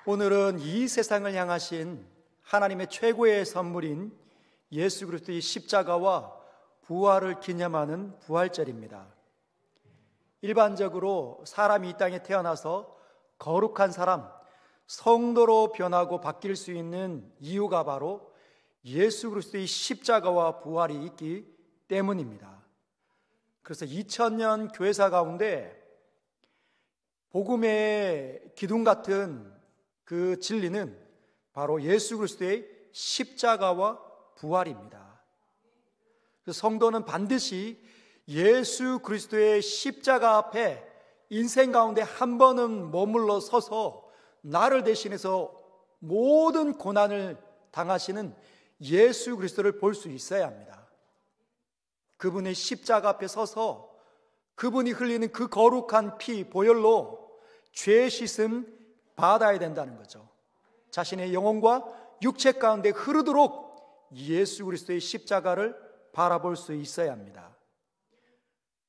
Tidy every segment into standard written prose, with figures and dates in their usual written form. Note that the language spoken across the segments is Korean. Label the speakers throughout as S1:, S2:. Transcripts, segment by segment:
S1: 오늘은 이 세상을 향하신 하나님의 최고의 선물인 예수 그리스도의 십자가와 부활을 기념하는 부활절입니다. 일반적으로 사람이 이 땅에 태어나서 거룩한 사람, 성도로 변하고 바뀔 수 있는 이유가 바로 예수 그리스도의 십자가와 부활이 있기 때문입니다. 그래서 2000년 교회사 가운데 복음의 기둥 같은 그 진리는 바로 예수 그리스도의 십자가와 부활입니다. 성도는 반드시 예수 그리스도의 십자가 앞에 인생 가운데 한 번은 머물러 서서 나를 대신해서 모든 고난을 당하시는 예수 그리스도를 볼 수 있어야 합니다. 그분의 십자가 앞에 서서 그분이 흘리는 그 거룩한 피, 보혈로 죄 씻음 받아야 된다는 거죠. 자신의 영혼과 육체 가운데 흐르도록 예수 그리스도의 십자가를 바라볼 수 있어야 합니다.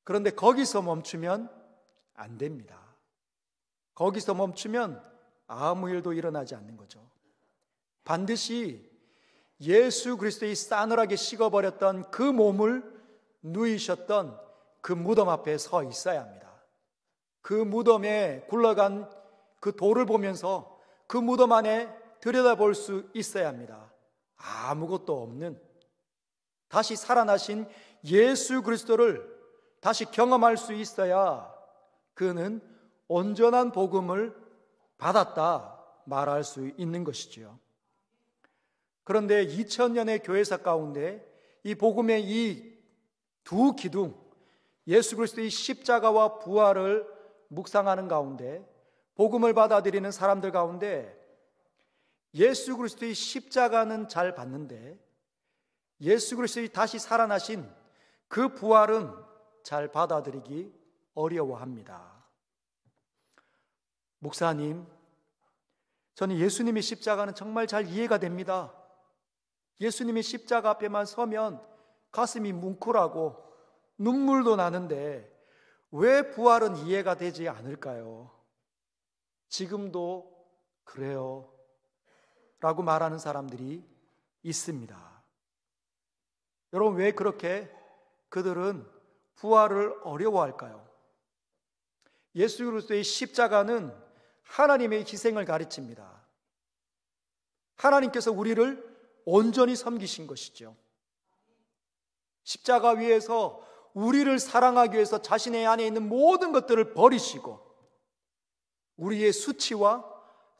S1: 그런데 거기서 멈추면 안 됩니다. 거기서 멈추면 아무 일도 일어나지 않는 거죠. 반드시 예수 그리스도의 싸늘하게 식어버렸던 그 몸을 누이셨던 그 무덤 앞에 서 있어야 합니다. 그 무덤에 굴러간 그 돌을 보면서 그 무덤 안에 들여다볼 수 있어야 합니다. 아무것도 없는 다시 살아나신 예수 그리스도를 다시 경험할 수 있어야 그는 온전한 복음을 받았다 말할 수 있는 것이지요. 그런데 2000년의 교회사 가운데 이 복음의 이 두 기둥, 예수 그리스도의 십자가와 부활을 묵상하는 가운데 복음을 받아들이는 사람들 가운데 예수 그리스도의 십자가는 잘 봤는데 예수 그리스도의 다시 살아나신 그 부활은 잘 받아들이기 어려워합니다. 목사님, 저는 예수님의 십자가는 정말 잘 이해가 됩니다. 예수님의 십자가 앞에만 서면 가슴이 뭉클하고 눈물도 나는데 왜 부활은 이해가 되지 않을까요? 지금도 그래요 라고 말하는 사람들이 있습니다. 여러분, 왜 그렇게 그들은 부활을 어려워할까요? 예수 그리스도의 십자가는 하나님의 희생을 가르칩니다. 하나님께서 우리를 온전히 섬기신 것이죠. 십자가 위에서 우리를 사랑하기 위해서 자신의 안에 있는 모든 것들을 버리시고 우리의 수치와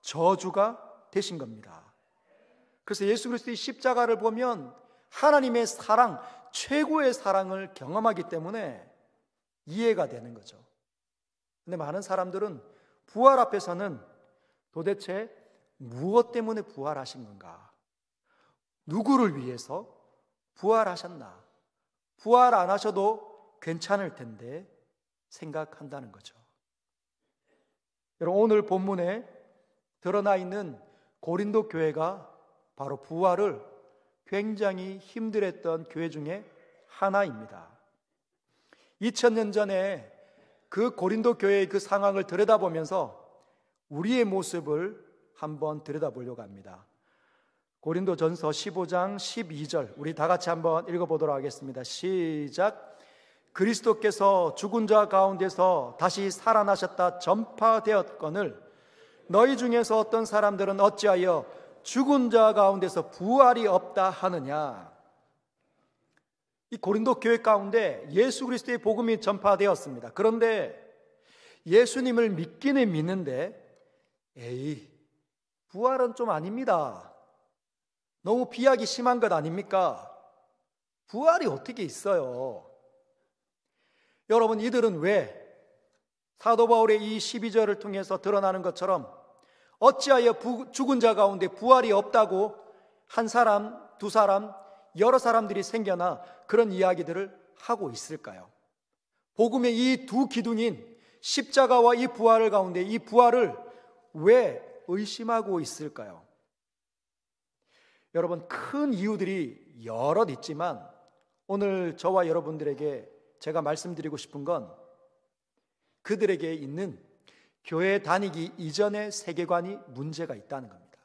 S1: 저주가 되신 겁니다. 그래서 예수 그리스도의 십자가를 보면 하나님의 사랑, 최고의 사랑을 경험하기 때문에 이해가 되는 거죠. 근데 많은 사람들은 부활 앞에서는 도대체 무엇 때문에 부활하신 건가? 누구를 위해서 부활하셨나? 부활 안 하셔도 괜찮을 텐데 생각한다는 거죠. 여러분, 오늘 본문에 드러나 있는 고린도 교회가 바로 부활을 굉장히 힘들었던 교회 중에 하나입니다. 2000년 전에 그 고린도 교회의 그 상황을 들여다보면서 우리의 모습을 한번 들여다보려고 합니다. 고린도전서 15장 12절 우리 다 같이 한번 읽어보도록 하겠습니다. 시작. 그리스도께서 죽은 자 가운데서 다시 살아나셨다 전파되었거늘 너희 중에서 어떤 사람들은 어찌하여 죽은 자 가운데서 부활이 없다 하느냐. 이 고린도 교회 가운데 예수 그리스도의 복음이 전파되었습니다. 그런데 예수님을 믿기는 믿는데 에이, 부활은 좀 아닙니다. 너무 비약이 심한 것 아닙니까? 부활이 어떻게 있어요? 여러분, 이들은 왜 사도 바울의 이 12절을 통해서 드러나는 것처럼 어찌하여 죽은 자 가운데 부활이 없다고 한 사람, 두 사람, 여러 사람들이 생겨나 그런 이야기들을 하고 있을까요? 복음의 이 두 기둥인 십자가와 이 부활을 가운데 이 부활을 왜 의심하고 있을까요? 여러분, 큰 이유들이 여럿 있지만 오늘 저와 여러분들에게 제가 말씀드리고 싶은 건 그들에게 있는 교회 다니기 이전의 세계관이 문제가 있다는 겁니다.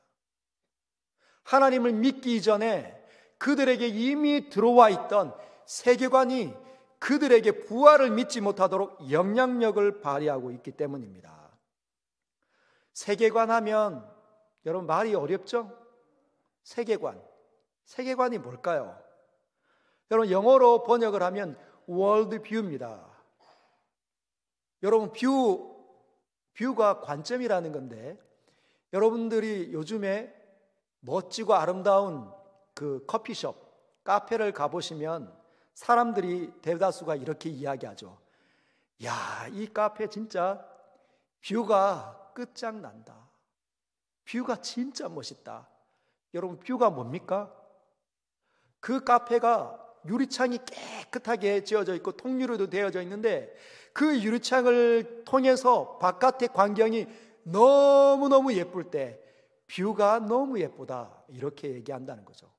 S1: 하나님을 믿기 이전에 그들에게 이미 들어와 있던 세계관이 그들에게 부활을 믿지 못하도록 영향력을 발휘하고 있기 때문입니다. 세계관 하면 여러분 말이 어렵죠? 세계관이 뭘까요? 여러분 영어로 번역을 하면 월드 뷰입니다. 여러분 뷰가 관점이라는 건데, 여러분들이 요즘에 멋지고 아름다운 그 커피숍, 카페를 가보시면 사람들이 대다수가 이렇게 이야기하죠. 야, 이 카페 진짜 뷰가 끝장난다. 뷰가 진짜 멋있다. 여러분 뷰가 뭡니까? 그 카페가 유리창이 깨끗하게 지어져 있고 통유리도 되어져 있는데 그 유리창을 통해서 바깥의 광경이 너무너무 예쁠 때 뷰가 너무 예쁘다, 이렇게 얘기한다는 거죠.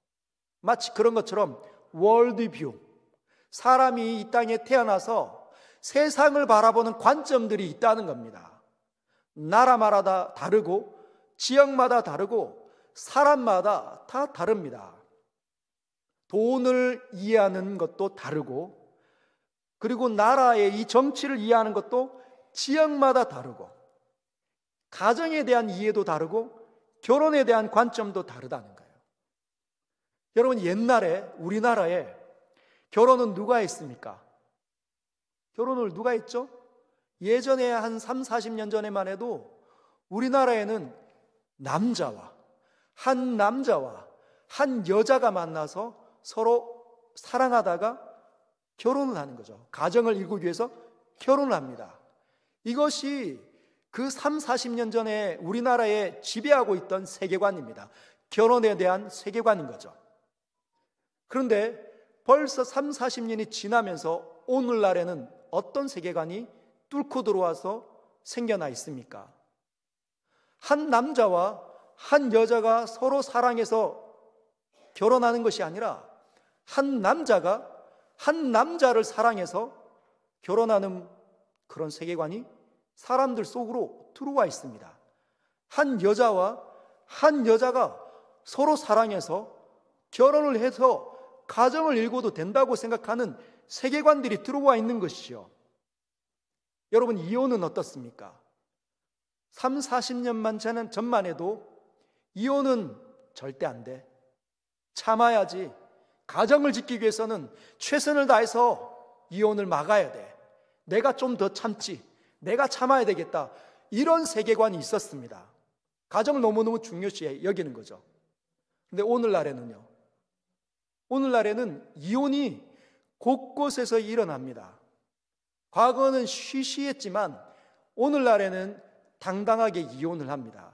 S1: 마치 그런 것처럼 월드뷰, 사람이 이 땅에 태어나서 세상을 바라보는 관점들이 있다는 겁니다. 나라마다 다르고 지역마다 다르고 사람마다 다 다릅니다. 돈을 이해하는 것도 다르고, 그리고 나라의 이 정치를 이해하는 것도 지역마다 다르고, 가정에 대한 이해도 다르고, 결혼에 대한 관점도 다르다는 거예요. 여러분 옛날에 우리나라에 결혼은 누가 했습니까? 결혼을 누가 했죠? 예전에 한 3, 40년 전에만 해도 우리나라에는 한 남자와 한 여자가 만나서 서로 사랑하다가 결혼을 하는 거죠. 가정을 이루기 위해서 결혼을 합니다. 이것이 그 3, 40년 전에 우리나라에 지배하고 있던 세계관입니다. 결혼에 대한 세계관인 거죠. 그런데 벌써 3, 40년이 지나면서 오늘날에는 어떤 세계관이 뚫고 들어와서 생겨나 있습니까? 한 남자와 한 여자가 서로 사랑해서 결혼하는 것이 아니라 한 남자가 한 남자를 사랑해서 결혼하는 그런 세계관이 사람들 속으로 들어와 있습니다. 한 여자와 한 여자가 서로 사랑해서 결혼을 해서 가정을 이루어도 된다고 생각하는 세계관들이 들어와 있는 것이죠. 여러분 이혼은 어떻습니까? 3, 40년만 전만 해도 이혼은 절대 안 돼. 참아야지. 가정을 지키기 위해서는 최선을 다해서 이혼을 막아야 돼. 내가 좀 더 참지. 내가 참아야 되겠다. 이런 세계관이 있었습니다. 가정을 너무너무 중요시 여기는 거죠. 근데 오늘날에는요. 오늘날에는 이혼이 곳곳에서 일어납니다. 과거는 쉬쉬했지만 오늘날에는 당당하게 이혼을 합니다.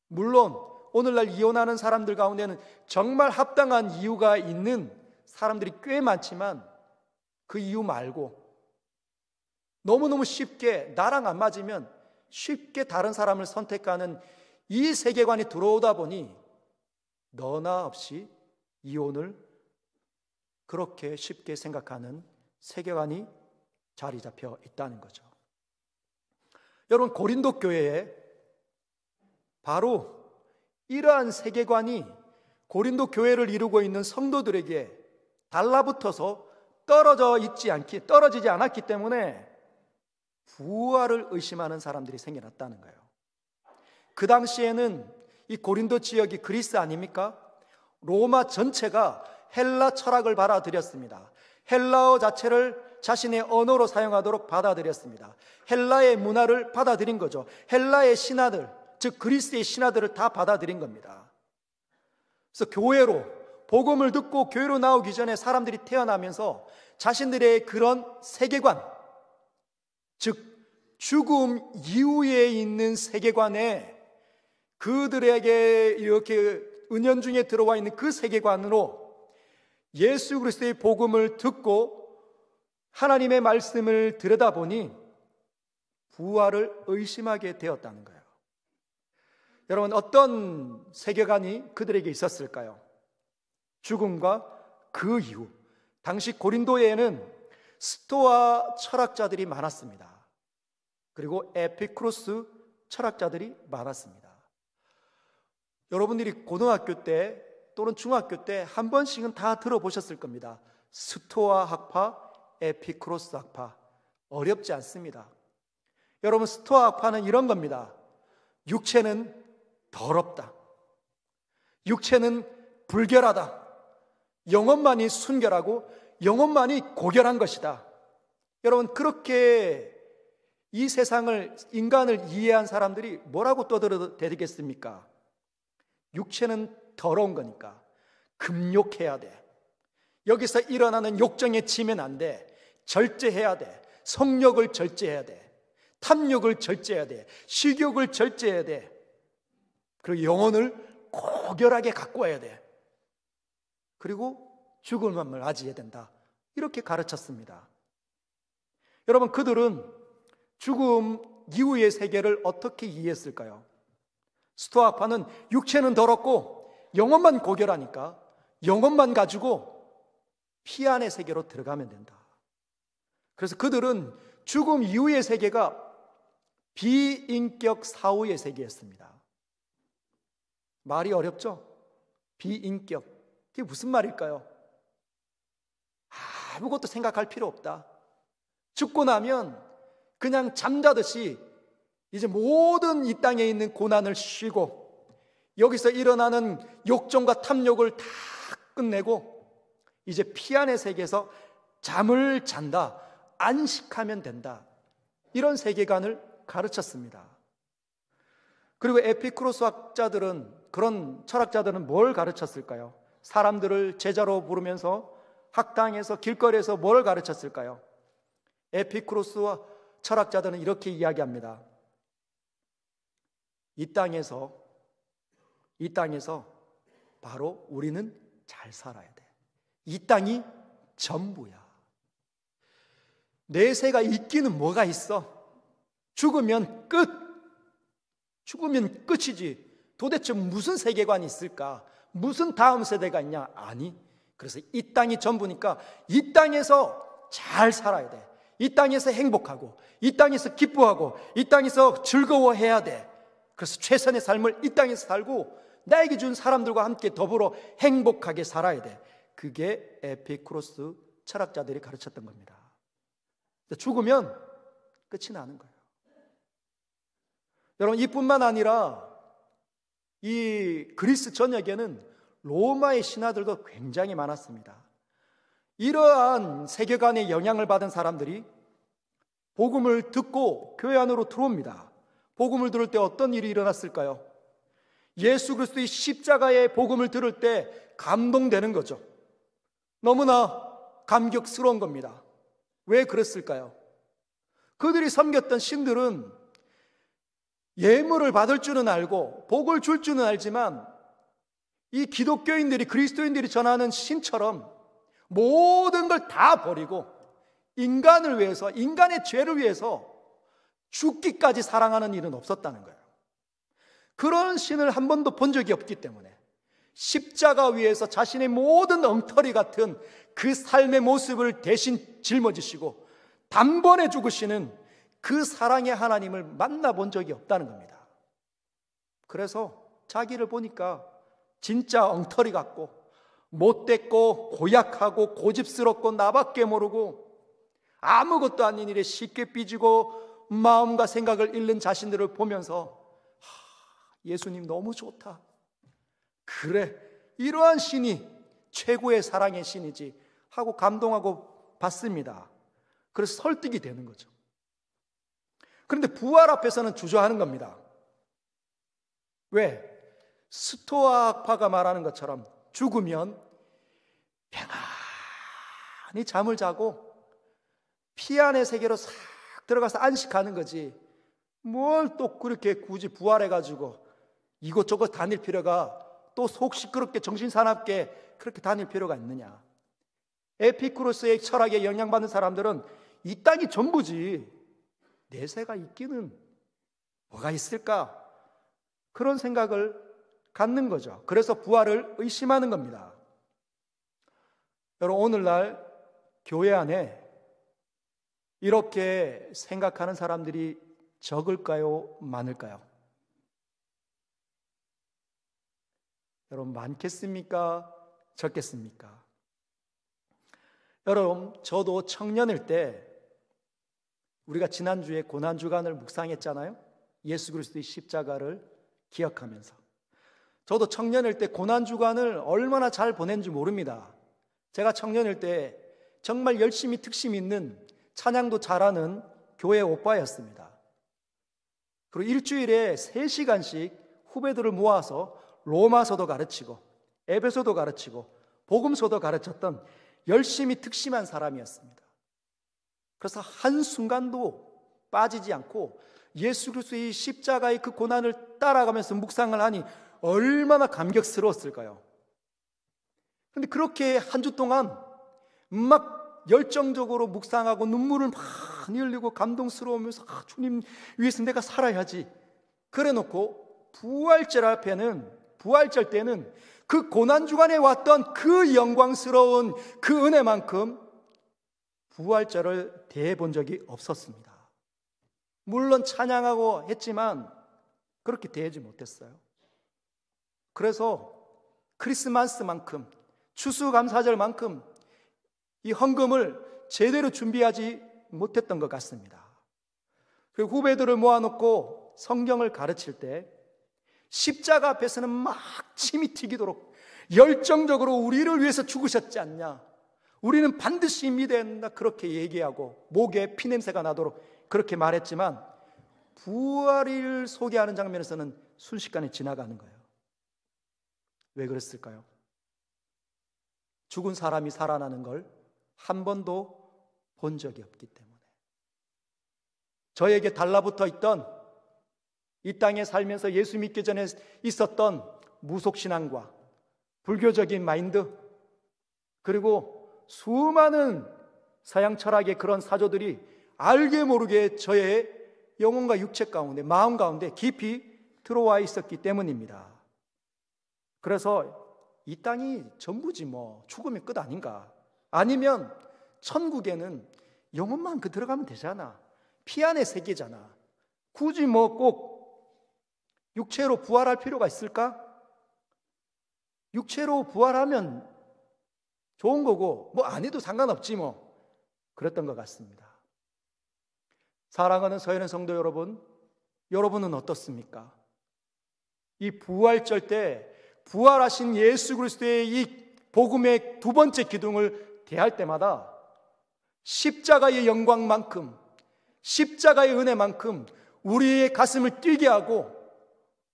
S1: 물론 오늘날 이혼하는 사람들 가운데는 정말 합당한 이유가 있는 사람들이 꽤 많지만 그 이유 말고 너무너무 쉽게 나랑 안 맞으면 쉽게 다른 사람을 선택하는 이 세계관이 들어오다 보니 너나 없이 이혼을 그렇게 쉽게 생각하는 세계관이 자리 잡혀 있다는 거죠. 여러분 고린도 교회에 바로 이러한 세계관이 고린도 교회를 이루고 있는 성도들에게 달라붙어서 떨어지지 않았기 때문에 부활을 의심하는 사람들이 생겨났다는 거예요. 그 당시에는 이 고린도 지역이 그리스 아닙니까? 로마 전체가 헬라 철학을 받아들였습니다. 헬라어 자체를 자신의 언어로 사용하도록 받아들였습니다. 헬라의 문화를 받아들인 거죠. 헬라의 신화들, 즉 그리스의 신화들을 다 받아들인 겁니다. 그래서 교회로 복음을 듣고 교회로 나오기 전에 사람들이 태어나면서 자신들의 그런 세계관, 즉 죽음 이후에 있는 세계관에 그들에게 이렇게 은연중에 들어와 있는 그 세계관으로 예수 그리스도의 복음을 듣고 하나님의 말씀을 들여다보니 부활을 의심하게 되었다는 거예요. 여러분 어떤 세계관이 그들에게 있었을까요? 죽음과 그 이후 당시 고린도에는 스토아 철학자들이 많았습니다. 그리고 에피쿠로스 철학자들이 많았습니다. 여러분들이 고등학교 때 또는 중학교 때 한 번씩은 다 들어보셨을 겁니다. 스토아 학파, 에피쿠로스 학파. 어렵지 않습니다. 여러분, 스토아 학파는 이런 겁니다. 육체는 더럽다. 육체는 불결하다. 영혼만이 순결하고 영혼만이 고결한 것이다. 여러분, 그렇게 이 세상을, 인간을 이해한 사람들이 뭐라고 떠들어대겠습니까? 육체는 더러운 거니까 금욕해야 돼. 여기서 일어나는 욕정에 치면 안 돼. 절제해야 돼. 성욕을 절제해야 돼. 탐욕을 절제해야 돼. 식욕을 절제해야 돼. 그리고 영혼을 고결하게 갖고 와야 돼. 그리고 죽음을 맞이해야 된다. 이렇게 가르쳤습니다. 여러분, 그들은 죽음 이후의 세계를 어떻게 이해했을까요? 스토아파는 육체는 더럽고 영혼만 고결하니까 영혼만 가지고 피 안의 세계로 들어가면 된다. 그래서 그들은 죽음 이후의 세계가 비인격 사후의 세계였습니다. 말이 어렵죠? 비인격. 그게 무슨 말일까요? 아무것도 생각할 필요 없다. 죽고 나면 그냥 잠자듯이 이제 모든 이 땅에 있는 고난을 쉬고 여기서 일어나는 욕정과 탐욕을 다 끝내고 이제 피 안의 세계에서 잠을 잔다. 안식하면 된다. 이런 세계관을 가르쳤습니다. 그리고 에피쿠로스 학자들은, 그런 철학자들은 뭘 가르쳤을까요? 사람들을 제자로 부르면서 학당에서 길거리에서 뭘 가르쳤을까요? 에피쿠로스와 철학자들은 이렇게 이야기합니다. 이 땅에서 바로 우리는 잘 살아야 돼. 이 땅이 전부야. 내세가 있기는 뭐가 있어? 죽으면 끝. 죽으면 끝이지. 도대체 무슨 세계관이 있을까? 무슨 다음 세대가 있냐? 아니. 그래서 이 땅이 전부니까 이 땅에서 잘 살아야 돼. 이 땅에서 행복하고, 이 땅에서 기뻐하고, 이 땅에서 즐거워해야 돼. 그래서 최선의 삶을 이 땅에서 살고 나에게 준 사람들과 함께 더불어 행복하게 살아야 돼. 그게 에피쿠로스 철학자들이 가르쳤던 겁니다. 죽으면 끝이 나는 거예요. 여러분, 이뿐만 아니라 이 그리스 전역에는 로마의 신하들도 굉장히 많았습니다. 이러한 세계관의 영향을 받은 사람들이 복음을 듣고 교회 안으로 들어옵니다. 복음을 들을 때 어떤 일이 일어났을까요? 예수 그리스도의 십자가의 복음을 들을 때 감동되는 거죠. 너무나 감격스러운 겁니다. 왜 그랬을까요? 그들이 섬겼던 신들은 예물을 받을 줄은 알고 복을 줄 줄은 알지만 이 기독교인들이, 그리스도인들이 전하는 신처럼 모든 걸 다 버리고 인간을 위해서, 인간의 죄를 위해서 죽기까지 사랑하는 일은 없었다는 거예요. 그런 신을 한 번도 본 적이 없기 때문에 십자가 위에서 자신의 모든 엉터리 같은 그 삶의 모습을 대신 짊어지시고 단번에 죽으시는 그 사랑의 하나님을 만나본 적이 없다는 겁니다. 그래서 자기를 보니까 진짜 엉터리 같고 못됐고 고약하고 고집스럽고 나밖에 모르고 아무것도 아닌 일에 쉽게 삐지고 마음과 생각을 잃는 자신들을 보면서 예수님 너무 좋다. 그래, 이러한 신이 최고의 사랑의 신이지 하고 감동하고 받습니다. 그래서 설득이 되는 거죠. 그런데 부활 앞에서는 주저하는 겁니다. 왜? 스토아파가 말하는 것처럼 죽으면 평안히 잠을 자고 피 안의 세계로 싹 들어가서 안식하는 거지, 뭘 또 그렇게 굳이 부활해가지고 이곳저곳 다닐 필요가, 또 속 시끄럽게 정신사납게 그렇게 다닐 필요가 있느냐. 에피쿠로스의 철학에 영향받는 사람들은 이 땅이 전부지, 내세가 있기는 뭐가 있을까, 그런 생각을 갖는 거죠. 그래서 부활을 의심하는 겁니다. 여러분, 오늘날 교회 안에 이렇게 생각하는 사람들이 적을까요? 많을까요? 여러분, 많겠습니까? 적겠습니까? 여러분, 저도 청년일 때 우리가 지난주에 고난주간을 묵상했잖아요. 예수 그리스도의 십자가를 기억하면서. 저도 청년일 때 고난주간을 얼마나 잘 보낸지 모릅니다. 제가 청년일 때 정말 열심히 특심 있는, 찬양도 잘하는 교회 오빠였습니다. 그리고 일주일에 3시간씩 후배들을 모아서 로마서도 가르치고 에베소도 가르치고 복음서도 가르쳤던 열심히 특심한 사람이었습니다. 그래서 한순간도 빠지지 않고 예수 그리스도의 십자가의 그 고난을 따라가면서 묵상을 하니 얼마나 감격스러웠을까요? 그런데 그렇게 한 주 동안 막 열정적으로 묵상하고 눈물을 많이 흘리고 감동스러우면서 주님 위해서 내가 살아야지 그래 놓고 부활절 때는 그 고난주간에 왔던 그 영광스러운 그 은혜만큼 부활절을 대해본 적이 없었습니다. 물론 찬양하고 했지만 그렇게 대하지 못했어요. 그래서 크리스마스만큼, 추수감사절만큼 이 헌금을 제대로 준비하지 못했던 것 같습니다. 그리고 후배들을 모아놓고 성경을 가르칠 때 십자가 앞에서는 막 침이 튀기도록 열정적으로 우리를 위해서 죽으셨지 않냐, 우리는 반드시 믿어야 한다, 그렇게 얘기하고 목에 피냄새가 나도록 그렇게 말했지만 부활을 소개하는 장면에서는 순식간에 지나가는 거예요. 왜 그랬을까요? 죽은 사람이 살아나는 걸 한 번도 본 적이 없기 때문에. 저에게 달라붙어 있던, 이 땅에 살면서 예수 믿기 전에 있었던 무속신앙과 불교적인 마인드, 그리고 수많은 서양 철학의 그런 사조들이 알게 모르게 저의 영혼과 육체 가운데, 마음 가운데 깊이 들어와 있었기 때문입니다. 그래서 이 땅이 전부지 뭐, 죽으면 끝 아닌가, 아니면 천국에는 영혼만 들어가면 되잖아, 피 안의 세계잖아, 굳이 뭐 꼭 육체로 부활할 필요가 있을까? 육체로 부활하면 좋은 거고 뭐 안 해도 상관없지 뭐, 그랬던 것 같습니다. 사랑하는 서연의 성도 여러분, 여러분은 어떻습니까? 이 부활절 때 부활하신 예수 그리스도의 이 복음의 두 번째 기둥을 대할 때마다 십자가의 영광만큼, 십자가의 은혜만큼 우리의 가슴을 뛰게 하고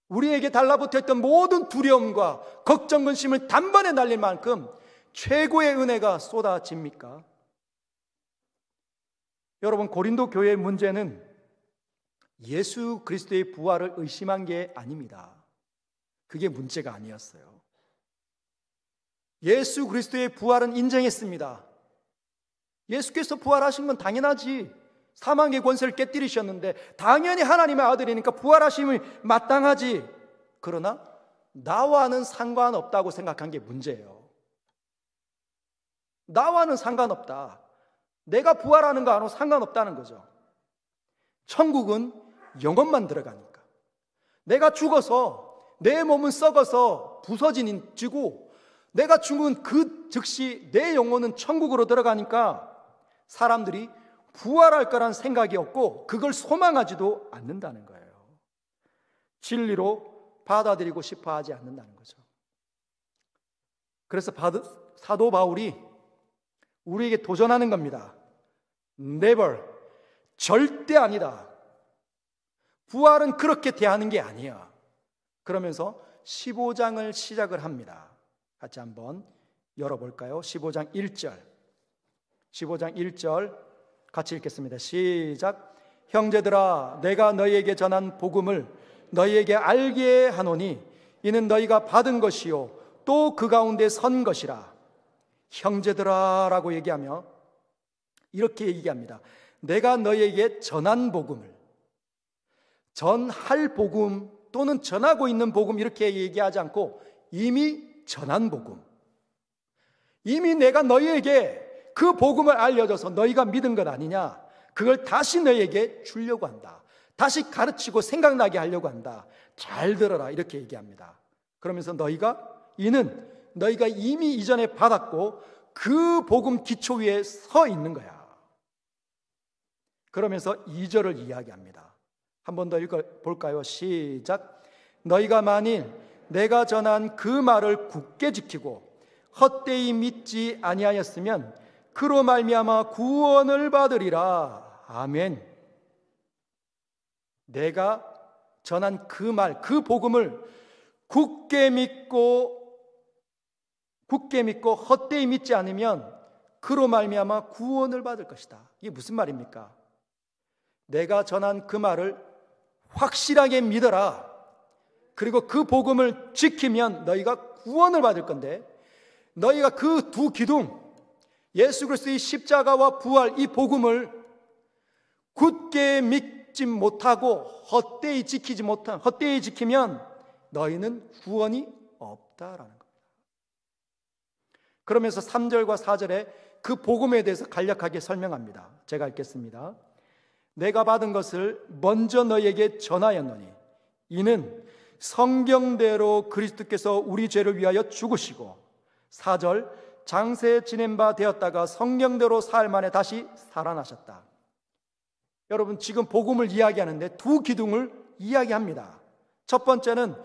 S1: 우리에게 달라붙어있던 모든 두려움과 걱정, 근심을 단번에 날릴 만큼 최고의 은혜가 쏟아집니까? 여러분, 고린도 교회의 문제는 예수 그리스도의 부활을 의심한 게 아닙니다. 그게 문제가 아니었어요. 예수 그리스도의 부활은 인정했습니다. 예수께서 부활하신 건 당연하지. 사망의 권세를 깨뜨리셨는데 당연히 하나님의 아들이니까 부활하심을 마땅하지. 그러나 나와는 상관없다고 생각한 게 문제예요. 나와는 상관없다. 내가 부활하는 거 아니고 상관없다는 거죠. 천국은 영혼만 들어가니까. 내가 죽어서 내 몸은 썩어서 부서지고 내가 죽은 그 즉시 내 영혼은 천국으로 들어가니까 사람들이 부활할 거란 생각이 없고 그걸 소망하지도 않는다는 거예요. 진리로 받아들이고 싶어 하지 않는다는 거죠. 그래서 사도 바울이 우리에게 도전하는 겁니다. Never, 절대 아니다. 부활은 그렇게 대하는 게 아니야. 그러면서 15장을 시작을 합니다. 같이 한번 열어볼까요? 15장 1절. 15장 1절 같이 읽겠습니다. 시작. 형제들아, 내가 너희에게 전한 복음을 너희에게 알게 하노니 이는 너희가 받은 것이요 또 그 가운데 선 것이라. 형제들아 라고 얘기하며 이렇게 얘기합니다. 내가 너희에게 전한 복음을, 전할 복음 또는 전하고 있는 복음 이렇게 얘기하지 않고 이미 전한 복음, 이미 내가 너희에게 그 복음을 알려줘서 너희가 믿은 것 아니냐, 그걸 다시 너희에게 주려고 한다. 다시 가르치고 생각나게 하려고 한다. 잘 들어라 이렇게 얘기합니다. 그러면서 이는 너희가 이미 이전에 받았고 그 복음 기초 위에 서 있는 거야. 그러면서 2절을 이야기합니다. 한 번 더 읽어볼까요? 시작. 너희가 만일 내가 전한 그 말을 굳게 지키고 헛되이 믿지 아니하였으면 그로 말미암아 구원을 받으리라. 아멘. 내가 전한 그 말, 그 복음을 굳게 믿고 헛되이 믿지 않으면 그로 말미암아 구원을 받을 것이다. 이게 무슨 말입니까? 내가 전한 그 말을 확실하게 믿어라. 그리고 그 복음을 지키면 너희가 구원을 받을 건데, 너희가 그 두 기둥, 예수 그리스도의 십자가와 부활, 이 복음을 굳게 믿지 못하고 헛되이 지키면 너희는 구원이 없다라는 겁니다. 그러면서 3절과 4절에 그 복음에 대해서 간략하게 설명합니다. 제가 읽겠습니다. 내가 받은 것을 먼저 너희에게 전하였노니 이는 성경대로 그리스도께서 우리 죄를 위하여 죽으시고 4절 장세 지낸 바 되었다가 성경대로 사흘 만에 다시 살아나셨다. 여러분, 지금 복음을 이야기하는데 두 기둥을 이야기합니다. 첫 번째는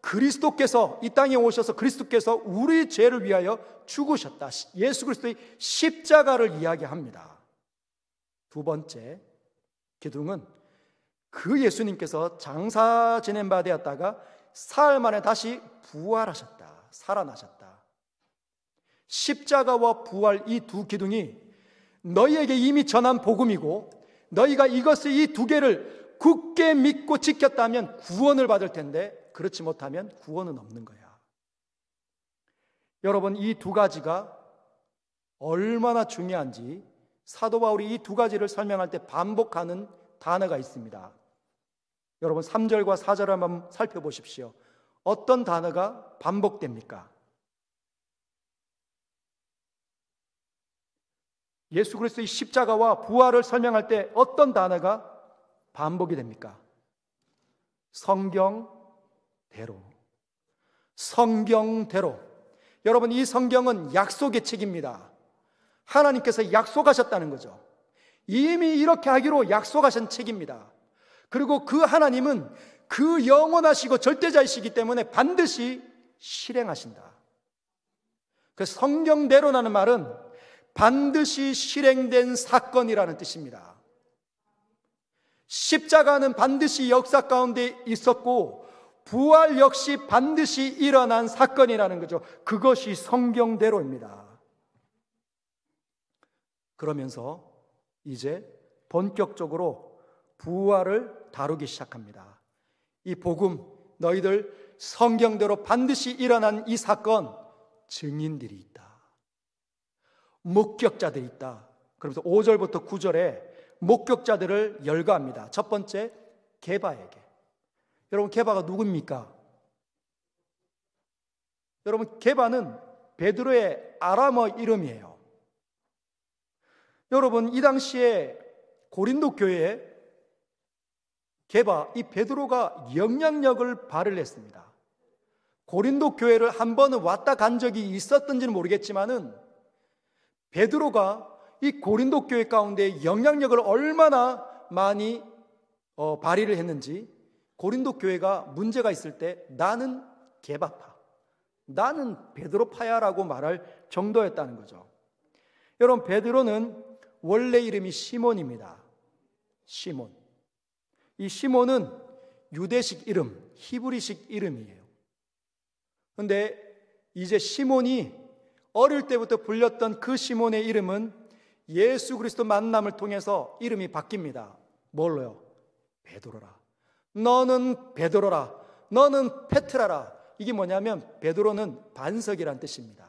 S1: 그리스도께서 이 땅에 오셔서 그리스도께서 우리 죄를 위하여 죽으셨다. 예수 그리스도의 십자가를 이야기합니다. 두 번째 기둥은 그 예수님께서 장사 지낸 바 되었다가 사흘 만에 다시 부활하셨다. 살아나셨다. 십자가와 부활, 이 두 기둥이 너희에게 이미 전한 복음이고, 너희가 이 두 개를 굳게 믿고 지켰다면 구원을 받을 텐데, 그렇지 못하면 구원은 없는 거야. 여러분, 이 두 가지가 얼마나 중요한지 사도 바울이 이 두 가지를 설명할 때 반복하는 단어가 있습니다. 여러분, 3절과 4절을 한번 살펴보십시오. 어떤 단어가 반복됩니까? 예수 그리스도의 십자가와 부활을 설명할 때 어떤 단어가 반복이 됩니까? 성경대로. 성경대로. 여러분, 이 성경은 약속의 책입니다. 하나님께서 약속하셨다는 거죠. 이미 이렇게 하기로 약속하신 책입니다. 그리고 그 하나님은 그 영원하시고 절대자이시기 때문에 반드시 실행하신다. 그 성경대로라는 말은 반드시 실행된 사건이라는 뜻입니다. 십자가는 반드시 역사 가운데 있었고 부활 역시 반드시 일어난 사건이라는 거죠. 그것이 성경대로입니다. 그러면서 이제 본격적으로 부활을 다루기 시작합니다. 이 복음, 너희들 성경대로 반드시 일어난 이 사건, 증인들이 있다. 목격자들이 있다. 그러면서 5절부터 9절에 목격자들을 열거합니다. 첫 번째, 게바에게. 여러분, 게바가 누굽니까? 여러분, 게바는 베드로의 아람어 이름이에요. 여러분, 이 당시에 고린도 교회에 게바, 이 베드로가 영향력을 발휘했습니다. 고린도 교회를 한 번은 왔다 간 적이 있었던지는 모르겠지만은 베드로가 이 고린도 교회 가운데 영향력을 얼마나 많이 발휘를 했는지, 고린도 교회가 문제가 있을 때 나는 게바파, 나는 베드로파야라고 말할 정도였다는 거죠. 여러분, 베드로는 원래 이름이 시몬입니다. 시몬. 이 시몬은 유대식 이름, 히브리식 이름이에요. 그런데 이제 시몬이 어릴 때부터 불렸던 그 시몬의 이름은 예수 그리스도 만남을 통해서 이름이 바뀝니다. 뭘로요? 베드로라. 너는 베드로라. 너는 페트라라. 이게 뭐냐면 베드로는 반석이란 뜻입니다.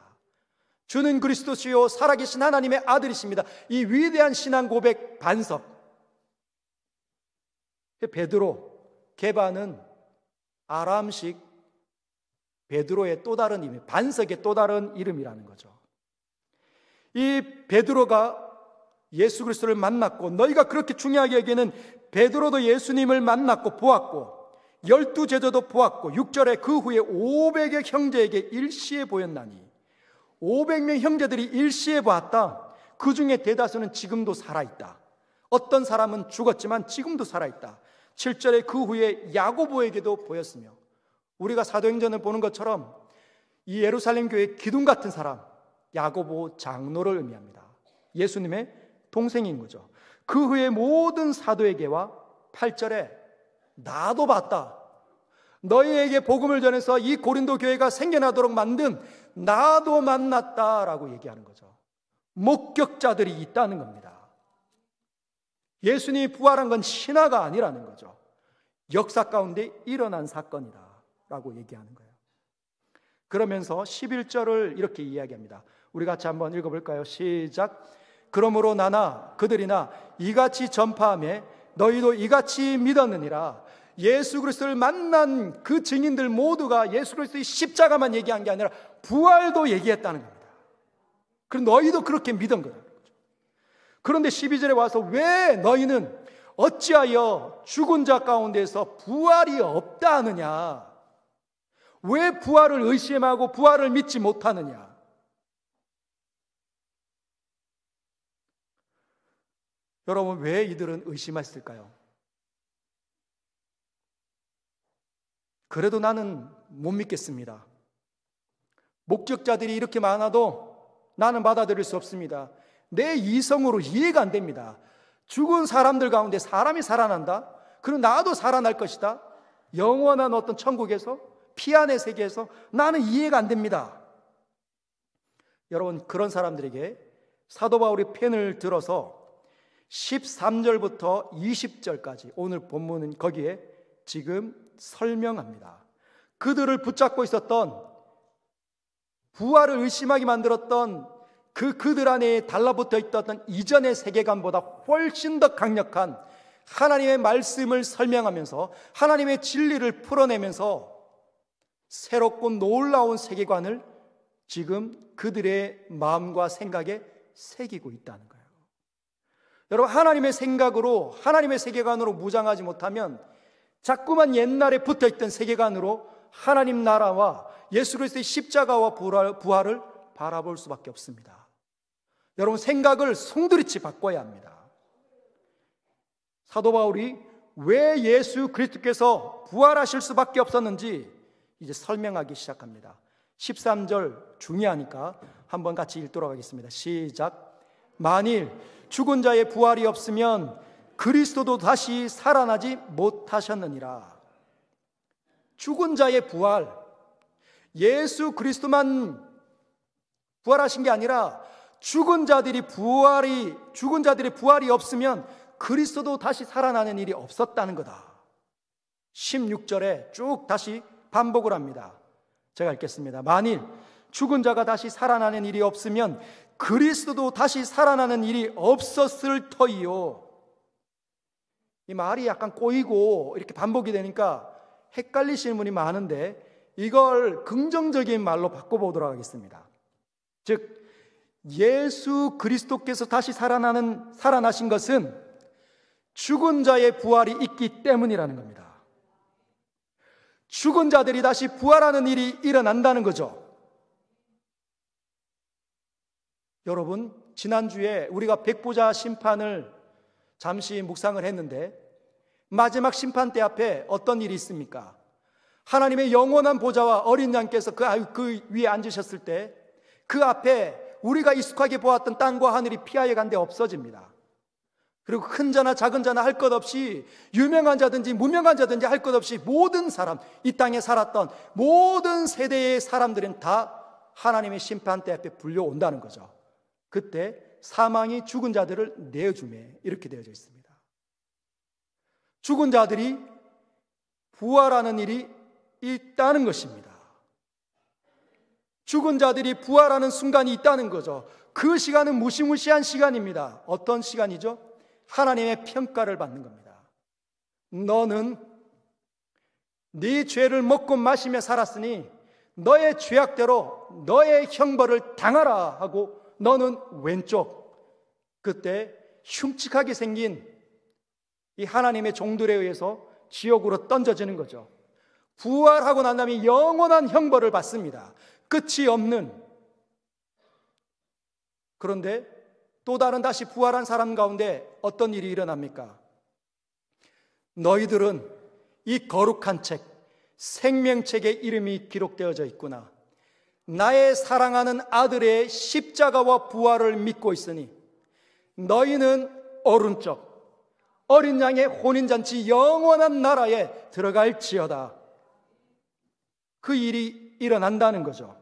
S1: 주는 그리스도시요 살아계신 하나님의 아들이십니다. 이 위대한 신앙 고백 반석. 베드로, 게바는 아람식 베드로의 또 다른 이름, 반석의 또 다른 이름이라는 거죠. 이 베드로가 예수 그리스도를 만났고, 너희가 그렇게 중요하게 여기는 베드로도 예수님을 만났고 보았고 12 제자도 보았고 6절에 그 후에 500의 형제에게 일시에 보였나니 500명 형제들이 일시에 보았다. 그 중에 대다수는 지금도 살아있다. 어떤 사람은 죽었지만 지금도 살아있다. 7절에 그 후에 야고보에게도 보였으며, 우리가 사도행전을 보는 것처럼 이 예루살렘 교회의 기둥 같은 사람 야고보 장로를 의미합니다. 예수님의 동생인 거죠. 그 후에 모든 사도에게와 8절에 나도 봤다. 너희에게 복음을 전해서 이 고린도 교회가 생겨나도록 만든 나도 만났다라고 얘기하는 거죠. 목격자들이 있다는 겁니다. 예수님이 부활한 건 신화가 아니라는 거죠. 역사 가운데 일어난 사건이다 라고 얘기하는 거예요. 그러면서 11절을 이렇게 이야기합니다. 우리 같이 한번 읽어볼까요? 시작. 그러므로 나나 그들이나 이같이 전파하며 너희도 이같이 믿었느니라. 예수 그리스도를 만난 그 증인들 모두가 예수 그리스도의 십자가만 얘기한 게 아니라 부활도 얘기했다는 겁니다. 그럼 너희도 그렇게 믿은 거다. 그런데 12절에 와서 왜 너희는 어찌하여 죽은 자 가운데서 부활이 없다 하느냐? 왜 부활을 의심하고 부활을 믿지 못하느냐? 여러분, 왜 이들은 의심했을까요? 그래도 나는 못 믿겠습니다. 목격자들이 이렇게 많아도 나는 받아들일 수 없습니다. 내 이성으로 이해가 안 됩니다. 죽은 사람들 가운데 사람이 살아난다? 그럼 나도 살아날 것이다? 영원한 어떤 천국에서, 피안의 세계에서 나는 이해가 안 됩니다. 여러분, 그런 사람들에게 사도 바울이 펜을 들어서 13절부터 20절까지 오늘 본문은 거기에 지금 설명합니다. 그들을 붙잡고 있었던, 부활을 의심하게 만들었던 그들 안에 달라붙어 있던 이전의 세계관보다 훨씬 더 강력한 하나님의 말씀을 설명하면서 하나님의 진리를 풀어내면서 새롭고 놀라운 세계관을 지금 그들의 마음과 생각에 새기고 있다는 거예요. 여러분, 하나님의 생각으로, 하나님의 세계관으로 무장하지 못하면 자꾸만 옛날에 붙어있던 세계관으로 하나님 나라와 예수 그리스도의 십자가와 부활을 바라볼 수밖에 없습니다. 여러분, 생각을 송두리째 바꿔야 합니다. 사도 바울이 왜 예수 그리스도께서 부활하실 수밖에 없었는지 이제 설명하기 시작합니다. 13절 중요하니까 한번 같이 읽도록 하겠습니다. 시작. 만일 죽은 자의 부활이 없으면 그리스도도 다시 살아나지 못하셨느니라. 죽은 자의 부활, 예수 그리스도만 부활하신 게 아니라 죽은 자들이 부활이 없으면 그리스도도 다시 살아나는 일이 없었다는 거다. 16절에 쭉 다시 반복을 합니다. 제가 읽겠습니다. 만일 죽은 자가 다시 살아나는 일이 없으면 그리스도도 다시 살아나는 일이 없었을 터이요. 이 말이 약간 꼬이고 이렇게 반복이 되니까 헷갈리시는 분이 많은데 이걸 긍정적인 말로 바꿔보도록 하겠습니다. 즉, 예수 그리스도께서 다시 살아나신 것은 죽은 자의 부활이 있기 때문이라는 겁니다. 죽은 자들이 다시 부활하는 일이 일어난다는 거죠. 여러분, 지난주에 우리가 백보자 심판을 잠시 묵상을 했는데 마지막 심판대 앞에 어떤 일이 있습니까? 하나님의 영원한 보좌와 어린 양께서 그 위에 앉으셨을 때 그 앞에 우리가 익숙하게 보았던 땅과 하늘이 피하여 간 데 없어집니다. 그리고 큰 자나 작은 자나 할 것 없이, 유명한 자든지 무명한 자든지 할 것 없이 모든 사람, 이 땅에 살았던 모든 세대의 사람들은 다 하나님의 심판대 앞에 불려온다는 거죠. 그때 사망이 죽은 자들을 내어주매, 이렇게 되어져 있습니다. 죽은 자들이 부활하는 일이 있다는 것입니다. 죽은 자들이 부활하는 순간이 있다는 거죠. 그 시간은 무시무시한 시간입니다. 어떤 시간이죠? 하나님의 평가를 받는 겁니다. 너는 네 죄를 먹고 마시며 살았으니 너의 죄악대로 너의 형벌을 당하라 하고 너는 왼쪽, 그때 흉측하게 생긴 이 하나님의 종들에 의해서 지옥으로 던져지는 거죠. 부활하고 난 다음에 영원한 형벌을 받습니다. 끝이 없는. 그런데 또 다른 다시 부활한 사람 가운데 어떤 일이 일어납니까? 너희들은 이 거룩한 책, 생명책에 이름이 기록되어져 있구나. 나의 사랑하는 아들의 십자가와 부활을 믿고 있으니 너희는 오른쪽 어린 양의 혼인잔치 영원한 나라에 들어갈지어다. 그 일이 일어난다는 거죠.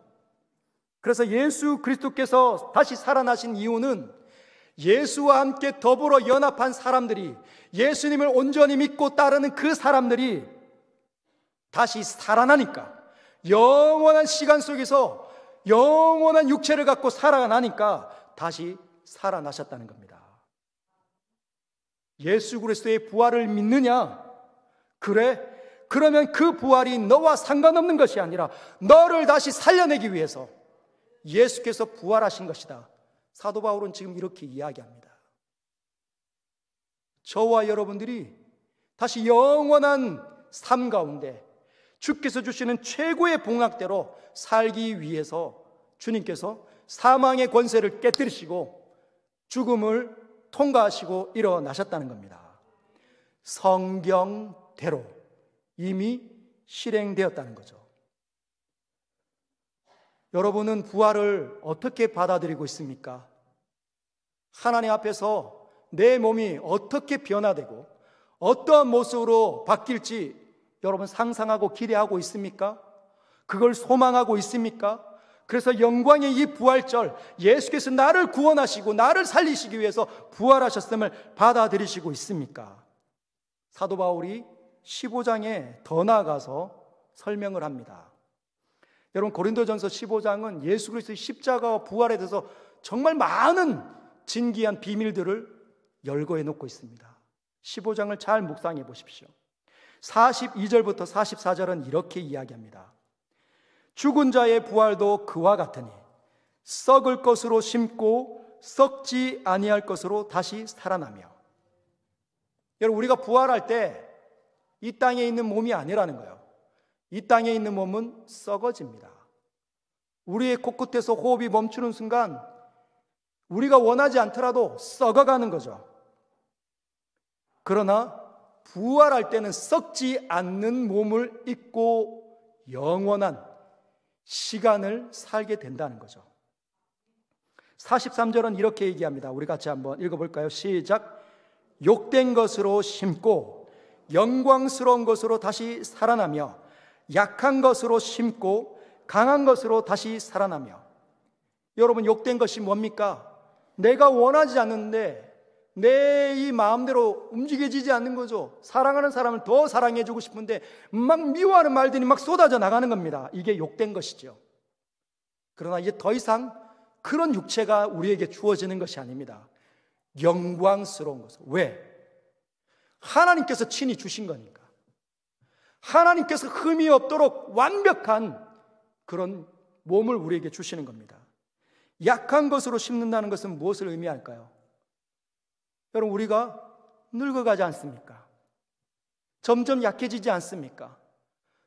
S1: 그래서 예수 그리스도께서 다시 살아나신 이유는 예수와 함께 더불어 연합한 사람들이, 예수님을 온전히 믿고 따르는 그 사람들이 다시 살아나니까, 영원한 시간 속에서 영원한 육체를 갖고 살아나니까 다시 살아나셨다는 겁니다. 예수 그리스도의 부활을 믿느냐? 그래? 그러면 그 부활이 너와 상관없는 것이 아니라 너를 다시 살려내기 위해서 예수께서 부활하신 것이다. 사도 바울은 지금 이렇게 이야기합니다. 저와 여러분들이 다시 영원한 삶 가운데 주께서 주시는 최고의 복락대로 살기 위해서 주님께서 사망의 권세를 깨뜨리시고 죽음을 통과하시고 일어나셨다는 겁니다. 성경대로 이미 실행되었다는 거죠. 여러분은 부활을 어떻게 받아들이고 있습니까? 하나님 앞에서 내 몸이 어떻게 변화되고 어떠한 모습으로 바뀔지 여러분 상상하고 기대하고 있습니까? 그걸 소망하고 있습니까? 그래서 영광의 이 부활절, 예수께서 나를 구원하시고 나를 살리시기 위해서 부활하셨음을 받아들이시고 있습니까? 사도 바울이 15장에 더 나아가서 설명을 합니다. 여러분, 고린도전서 15장은 예수 그리스도의 십자가와 부활에 대해서 정말 많은 진귀한 비밀들을 열거해 놓고 있습니다. 15장을 잘 묵상해 보십시오. 42절부터 44절은 이렇게 이야기합니다. 죽은 자의 부활도 그와 같으니 썩을 것으로 심고 썩지 아니할 것으로 다시 살아나며. 여러분, 우리가 부활할 때 이 땅에 있는 몸이 아니라는 거예요. 이 땅에 있는 몸은 썩어집니다. 우리의 코끝에서 호흡이 멈추는 순간 우리가 원하지 않더라도 썩어가는 거죠. 그러나 부활할 때는 썩지 않는 몸을 입고 영원한 시간을 살게 된다는 거죠. 43절은 이렇게 얘기합니다. 우리 같이 한번 읽어볼까요? 시작. 욕된 것으로 심고 영광스러운 것으로 다시 살아나며 약한 것으로 심고 강한 것으로 다시 살아나며. 여러분, 욕된 것이 뭡니까? 내가 원하지 않는데 내 이 마음대로 움직여지지 않는 거죠. 사랑하는 사람을 더 사랑해주고 싶은데 막 미워하는 말들이 막 쏟아져 나가는 겁니다. 이게 욕된 것이죠. 그러나 이제 더 이상 그런 육체가 우리에게 주어지는 것이 아닙니다. 영광스러운 것을. 왜? 하나님께서 친히 주신 거니까. 하나님께서 흠이 없도록 완벽한 그런 몸을 우리에게 주시는 겁니다. 약한 것으로 심는다는 것은 무엇을 의미할까요? 여러분, 우리가 늙어가지 않습니까? 점점 약해지지 않습니까?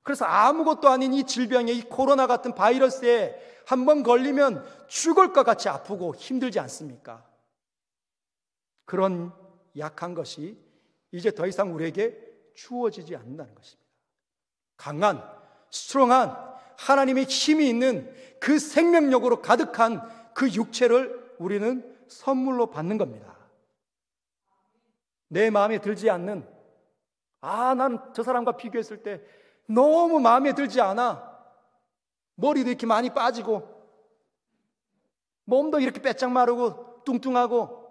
S1: 그래서 아무것도 아닌 이 질병에, 이 코로나 같은 바이러스에 한번 걸리면 죽을 것 같이 아프고 힘들지 않습니까? 그런 약한 것이 이제 더 이상 우리에게 주어지지 않는다는 것입니다. 강한, 스트롱한 하나님의 힘이 있는 그 생명력으로 가득한 그 육체를 우리는 선물로 받는 겁니다. 내 마음에 들지 않는, 난 저 사람과 비교했을 때 너무 마음에 들지 않아. 머리도 이렇게 많이 빠지고 몸도 이렇게 빼짝 마르고 뚱뚱하고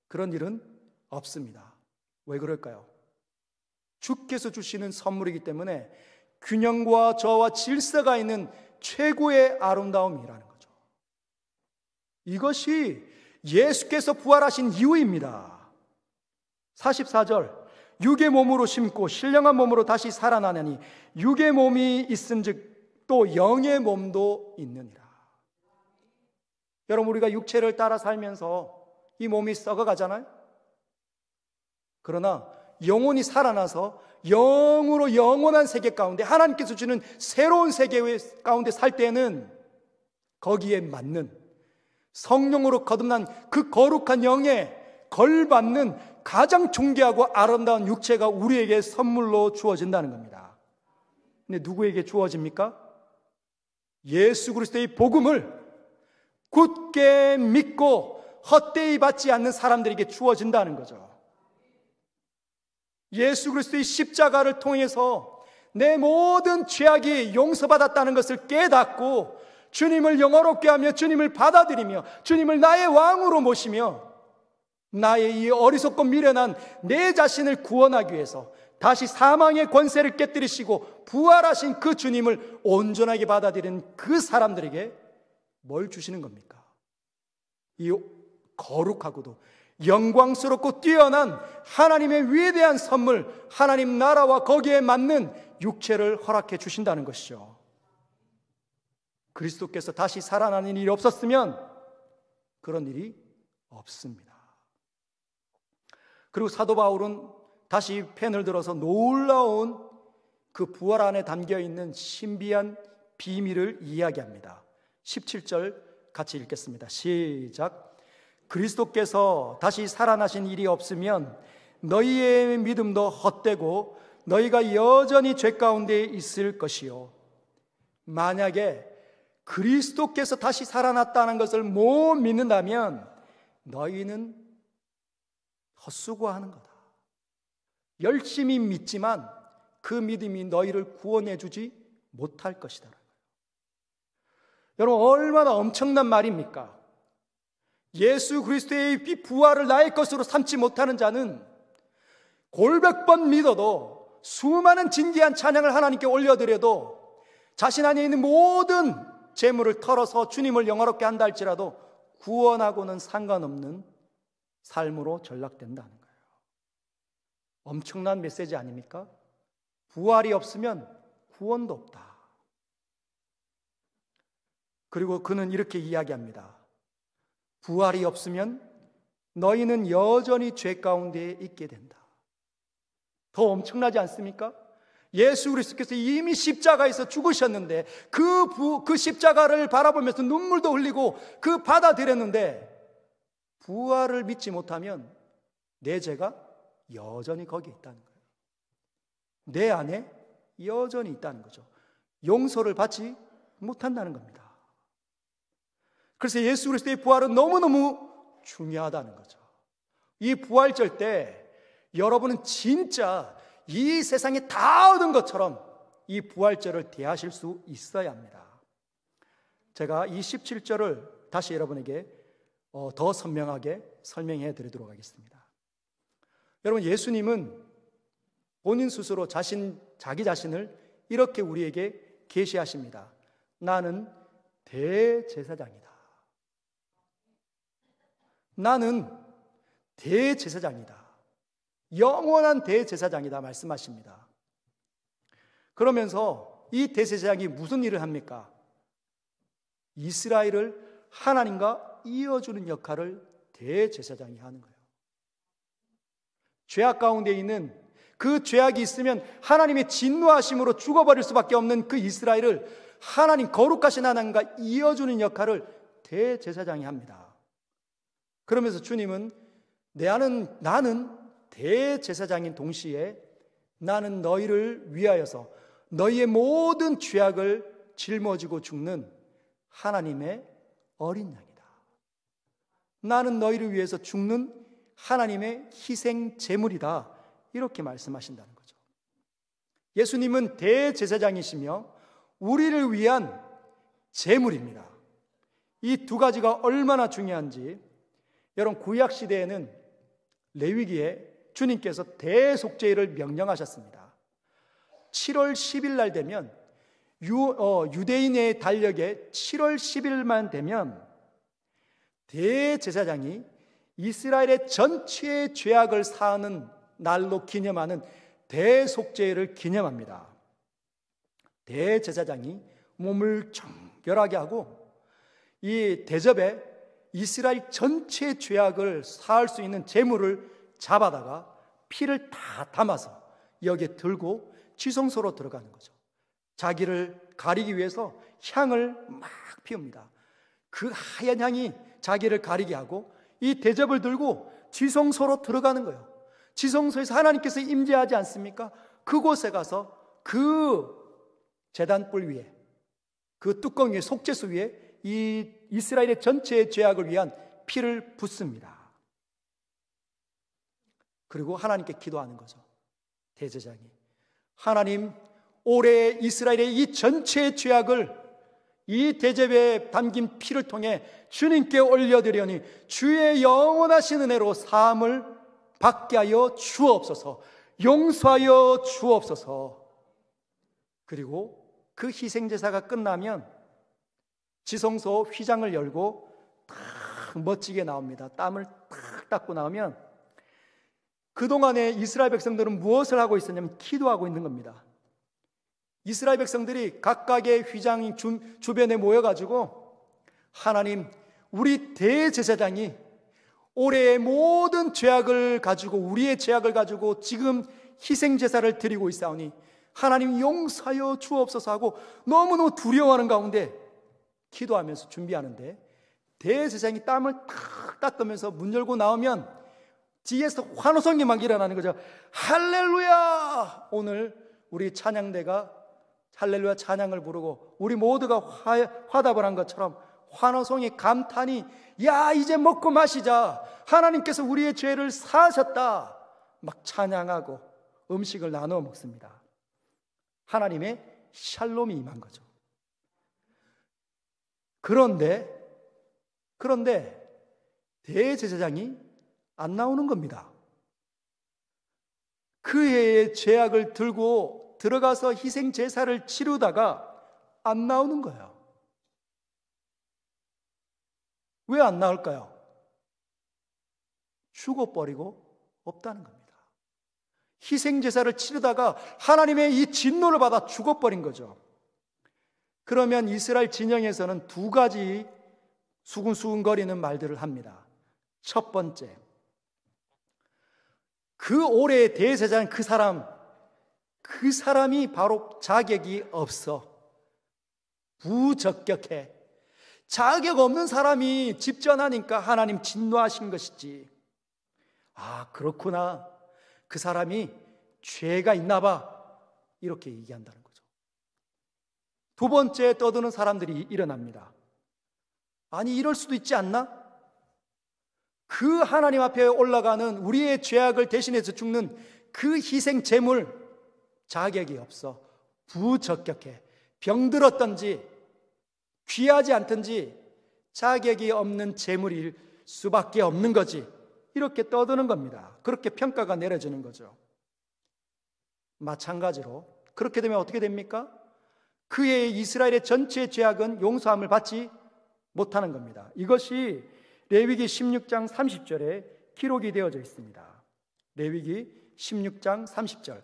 S1: 그런 일은 없습니다. 왜 그럴까요? 주께서 주시는 선물이기 때문에 균형과 저와 질서가 있는 최고의 아름다움이라는 거죠. 이것이 예수께서 부활하신 이유입니다. 44절, 육의 몸으로 심고 신령한 몸으로 다시 살아나느니 육의 몸이 있은즉 또 영의 몸도 있느니라. 여러분, 우리가 육체를 따라 살면서 이 몸이 썩어가잖아요. 그러나 영혼이 살아나서 영으로 영원한 세계 가운데 하나님께서 주는 새로운 세계 가운데 살 때는 거기에 맞는 성령으로 거듭난 그 거룩한 영에 걸맞는 가장 존귀하고 아름다운 육체가 우리에게 선물로 주어진다는 겁니다. 근데 누구에게 주어집니까? 예수 그리스도의 복음을 굳게 믿고 헛되이 받지 않는 사람들에게 주어진다는 거죠. 예수 그리스도의 십자가를 통해서 내 모든 죄악이 용서받았다는 것을 깨닫고 주님을 영화롭게 하며 주님을 받아들이며 주님을 나의 왕으로 모시며 나의 이 어리석고 미련한 내 자신을 구원하기 위해서 다시 사망의 권세를 깨뜨리시고 부활하신 그 주님을 온전하게 받아들이는 그 사람들에게 뭘 주시는 겁니까? 이 거룩하고도 영광스럽고 뛰어난 하나님의 위대한 선물, 하나님 나라와 거기에 맞는 육체를 허락해 주신다는 것이죠. 그리스도께서 다시 살아나는 일이 없었으면 그런 일이 없습니다. 그리고 사도 바울은 다시 펜을 들어서 놀라운 그 부활 안에 담겨있는 신비한 비밀을 이야기합니다. 17절 같이 읽겠습니다. 시작. 그리스도께서 다시 살아나신 일이 없으면 너희의 믿음도 헛되고 너희가 여전히 죄 가운데 있을 것이요. 만약에 그리스도께서 다시 살아났다는 것을 못 믿는다면 너희는 헛수고하는 거다. 열심히 믿지만 그 믿음이 너희를 구원해 주지 못할 것이다. 여러분, 얼마나 엄청난 말입니까? 예수 그리스도의 부활을 나의 것으로 삼지 못하는 자는 골백 번 믿어도 수많은 진귀한 찬양을 하나님께 올려드려도 자신 안에 있는 모든 재물을 털어서 주님을 영화롭게 한다 할지라도 구원하고는 상관없는 삶으로 전락된다는 거예요. 엄청난 메시지 아닙니까? 부활이 없으면 구원도 없다. 그리고 그는 이렇게 이야기합니다. 부활이 없으면 너희는 여전히 죄 가운데 있게 된다. 더 엄청나지 않습니까? 예수 그리스도께서 이미 십자가에서 죽으셨는데 그 십자가를 바라보면서 눈물도 흘리고 그 받아들였는데 부활을 믿지 못하면 내 죄가 여전히 거기에 있다는 거예요. 내 안에 여전히 있다는 거죠. 용서를 받지 못한다는 겁니다. 그래서 예수 그리스도의 부활은 너무너무 중요하다는 거죠. 이 부활절 때 여러분은 진짜 이 세상에 다 얻은 것처럼 이 부활절을 대하실 수 있어야 합니다. 제가 이 17절을 다시 여러분에게 더 선명하게 설명해 드리도록 하겠습니다. 여러분, 예수님은 본인 스스로 자기 자신을 이렇게 우리에게 계시하십니다. 나는 대제사장이다. 나는 대제사장이다. 영원한 대제사장이다 말씀하십니다. 그러면서 이 대제사장이 무슨 일을 합니까? 이스라엘을 하나님과 이어주는 역할을 대제사장이 하는 거예요. 죄악 가운데 있는 그 죄악이 있으면 하나님의 진노하심으로 죽어버릴 수밖에 없는 그 이스라엘을 하나님 거룩하신 하나님과 이어주는 역할을 대제사장이 합니다. 그러면서 주님은 나는 대제사장인 동시에 나는 너희를 위하여서 너희의 모든 죄악을 짊어지고 죽는 하나님의 어린 양이다. 나는 너희를 위해서 죽는 하나님의 희생 제물이다. 이렇게 말씀하신다는 거죠. 예수님은 대제사장이시며 우리를 위한 제물입니다. 이 두 가지가 얼마나 중요한지 여러분, 구약 시대에는 레위기에 주님께서 대속죄를 명령하셨습니다. 7월 10일 날 되면 유대인의 달력에 7월 10일만 되면 대제사장이 이스라엘의 전체의 죄악을 사하는 날로 기념하는 대속죄를 기념합니다. 대제사장이 몸을 정결하게 하고 이 대접에 이스라엘 전체의 죄악을 사할 수 있는 제물을 잡아다가 피를 다 담아서 여기에 들고 지성소로 들어가는 거죠. 자기를 가리기 위해서 향을 막 피웁니다. 그 하얀 향이 자기를 가리게 하고 이 대접을 들고 지성소로 들어가는 거예요. 지성소에서 하나님께서 임재하지 않습니까? 그곳에 가서 그 제단불 위에, 그 뚜껑 위에, 속죄소 위에 이 이스라엘의 전체의 죄악을 위한 피를 붓습니다. 그리고 하나님께 기도하는 거죠. 대제사장이, 하나님, 올해 이스라엘의 이 전체의 죄악을 이 대접에 담긴 피를 통해 주님께 올려드리려니 주의 영원하신 은혜로 사함을 받게 하여 주옵소서, 용서하여 주옵소서. 그리고 그 희생제사가 끝나면 지성소 휘장을 열고 탁 멋지게 나옵니다. 땀을 탁 닦고 나오면 그동안에 이스라엘 백성들은 무엇을 하고 있었냐면 기도하고 있는 겁니다. 이스라엘 백성들이 각각의 휘장 주변에 모여가지고, 하나님, 우리 대제사장이 올해의 모든 죄악을 가지고, 우리의 죄악을 가지고 지금 희생제사를 드리고 있사오니 하나님 용서하여 주옵소서 하고 너무너무 두려워하는 가운데 기도하면서 준비하는데, 대제사장이 땀을 탁 닦으면서 문 열고 나오면 뒤에서 환호성이 막 일어나는 거죠. 할렐루야! 오늘 우리 찬양대가 할렐루야 찬양을 부르고 우리 모두가 화답을 한 것처럼 환호성이, 감탄이, 야, 이제 먹고 마시자, 하나님께서 우리의 죄를 사하셨다, 막 찬양하고 음식을 나누어 먹습니다. 하나님의 샬롬이 임한 거죠. 그런데 대제사장이 안 나오는 겁니다. 그 해의 죄악을 들고 들어가서 희생 제사를 치르다가 안 나오는 거예요. 왜 안 나올까요? 죽어버리고 없다는 겁니다. 희생 제사를 치르다가 하나님의 이 진노를 받아 죽어버린 거죠. 그러면 이스라엘 진영에서는 두 가지 수근수근거리는 말들을 합니다. 첫 번째, 그 올해의 대제사장 그 사람이 바로 자격이 없어, 부적격해. 자격 없는 사람이 집전하니까 하나님 진노하신 것이지. 아, 그렇구나, 그 사람이 죄가 있나 봐, 이렇게 얘기한다는 거죠. 두 번째 떠드는 사람들이 일어납니다. 아니, 이럴 수도 있지 않나? 그 하나님 앞에 올라가는, 우리의 죄악을 대신해서 죽는 그 희생 제물 자격이 없어, 부적격해, 병들었던지 귀하지 않든지 자격이 없는 제물일 수밖에 없는 거지, 이렇게 떠드는 겁니다. 그렇게 평가가 내려지는 거죠. 마찬가지로 그렇게 되면 어떻게 됩니까? 그의 이스라엘의 전체 죄악은 용서함을 받지 못하는 겁니다. 이것이 레위기 16장 30절에 기록이 되어져 있습니다. 레위기 16장 30절,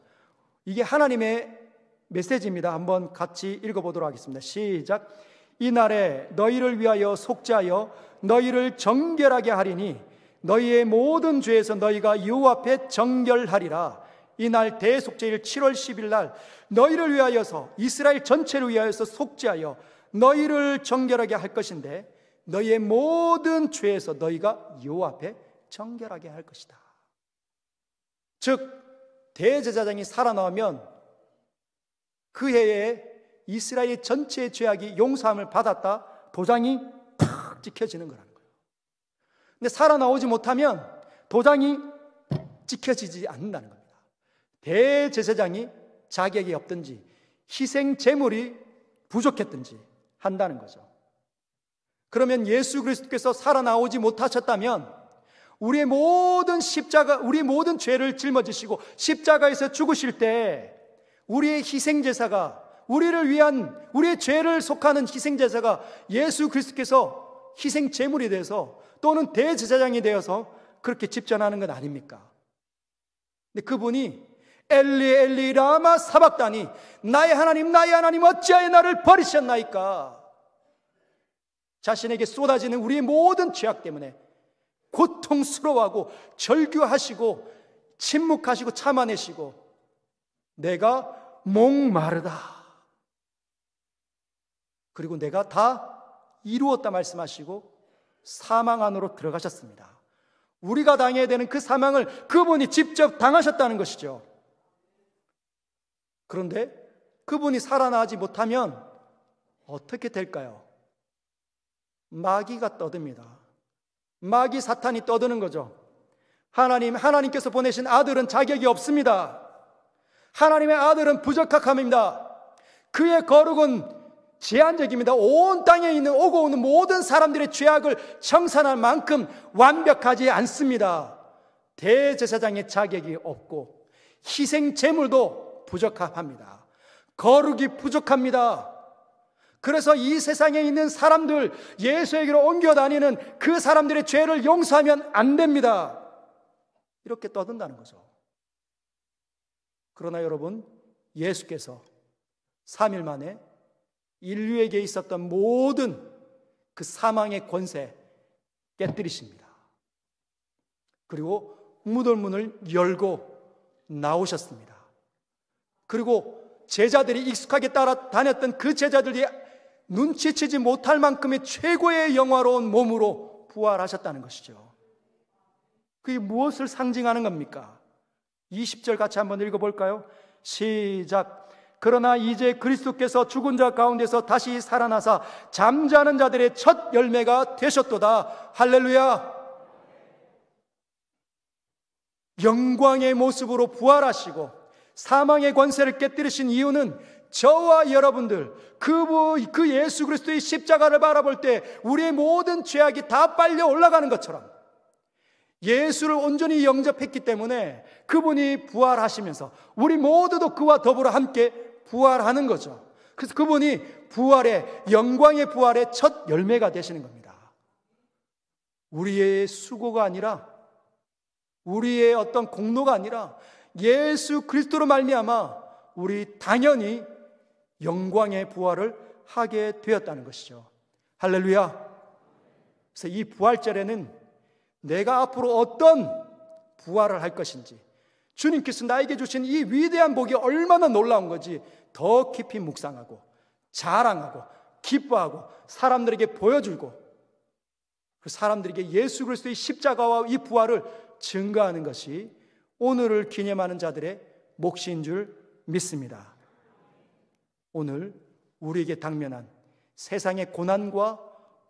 S1: 이게 하나님의 메시지입니다. 한번 같이 읽어보도록 하겠습니다. 시작. 이날에 너희를 위하여 속죄하여 너희를 정결하게 하리니 너희의 모든 죄에서 너희가 여호와 앞에 정결하리라. 이날 대속죄일 7월 10일 날 너희를 위하여서, 이스라엘 전체를 위하여서 속죄하여 너희를 정결하게 할 것인데 너희의 모든 죄에서 너희가 여호와 앞에 정결하게 할 것이다. 즉, 대제사장이 살아나오면 그 해에 이스라엘 전체의 죄악이 용서함을 받았다, 도장이 탁 찍혀지는 거라는 거예요. 근데 살아나오지 못하면 도장이 찍혀지지 않는다는 겁니다. 대제사장이 자격이 없든지 희생 제물이 부족했든지 한다는 거죠. 그러면 예수 그리스도께서 살아나오지 못하셨다면 우리의 모든 죄를 짊어지시고 십자가에서 죽으실 때 우리의 희생제사가, 우리를 위한, 우리의 죄를 속하는 희생제사가 예수 그리스도께서 희생제물이 돼서, 또는 대제사장이 되어서 그렇게 집전하는 건 아닙니까? 근데 그분이 엘리 엘리 라마 사박다니, 나의 하나님 어찌하여 나를 버리셨나이까, 자신에게 쏟아지는 우리의 모든 죄악 때문에 고통스러워하고 절규하시고 침묵하시고 참아내시고 내가 목마르다, 그리고 내가 다 이루었다 말씀하시고 사망 안으로 들어가셨습니다. 우리가 당해야 되는 그 사망을 그분이 직접 당하셨다는 것이죠. 그런데 그분이 살아나지 못하면 어떻게 될까요? 마귀가 떠듭니다. 마귀 사탄이 떠드는 거죠. 하나님께서 보내신 아들은 자격이 없습니다. 하나님의 아들은 부적합합니다. 그의 거룩은 제한적입니다. 온 땅에 있는 오고 오는 모든 사람들의 죄악을 청산할 만큼 완벽하지 않습니다. 대제사장의 자격이 없고 희생 제물도 부적합합니다. 거룩이 부족합니다. 그래서 이 세상에 있는 사람들, 예수에게로 옮겨 다니는 그 사람들의 죄를 용서하면 안 됩니다. 이렇게 떠든다는 거죠. 그러나 여러분, 예수께서 3일 만에 인류에게 있었던 모든 그 사망의 권세 깨뜨리십니다. 그리고 무덤문을 열고 나오셨습니다. 그리고 제자들이 익숙하게 따라다녔던 그 제자들이 눈치채지 못할 만큼의 최고의 영화로운 몸으로 부활하셨다는 것이죠. 그게 무엇을 상징하는 겁니까? 20절 같이 한번 읽어볼까요? 시작. 그러나 이제 그리스도께서 죽은 자 가운데서 다시 살아나사 잠자는 자들의 첫 열매가 되셨도다. 할렐루야. 영광의 모습으로 부활하시고 사망의 권세를 깨뜨리신 이유는 저와 여러분들 그 예수 그리스도의 십자가를 바라볼 때 우리의 모든 죄악이 다 빨려 올라가는 것처럼 예수를 온전히 영접했기 때문에 그분이 부활하시면서 우리 모두도 그와 더불어 함께 부활하는 거죠. 그래서 그분이 부활의, 영광의 부활의 첫 열매가 되시는 겁니다. 우리의 수고가 아니라, 우리의 어떤 공로가 아니라 예수 그리스도로 말미암아 우리 당연히 영광의 부활을 하게 되었다는 것이죠. 할렐루야. 그래서 이 부활절에는 내가 앞으로 어떤 부활을 할 것인지, 주님께서 나에게 주신 이 위대한 복이 얼마나 놀라운 건지 더 깊이 묵상하고 자랑하고 기뻐하고 사람들에게 보여주고 그 사람들에게 예수 그리스도의 십자가와 이 부활을 증거하는 것이 오늘을 기념하는 자들의 몫인 줄 믿습니다. 오늘 우리에게 당면한 세상의 고난과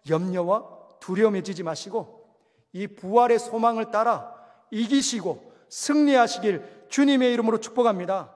S1: 염려와 두려움에 지지 마시고 이 부활의 소망을 따라 이기시고 승리하시길 주님의 이름으로 축복합니다.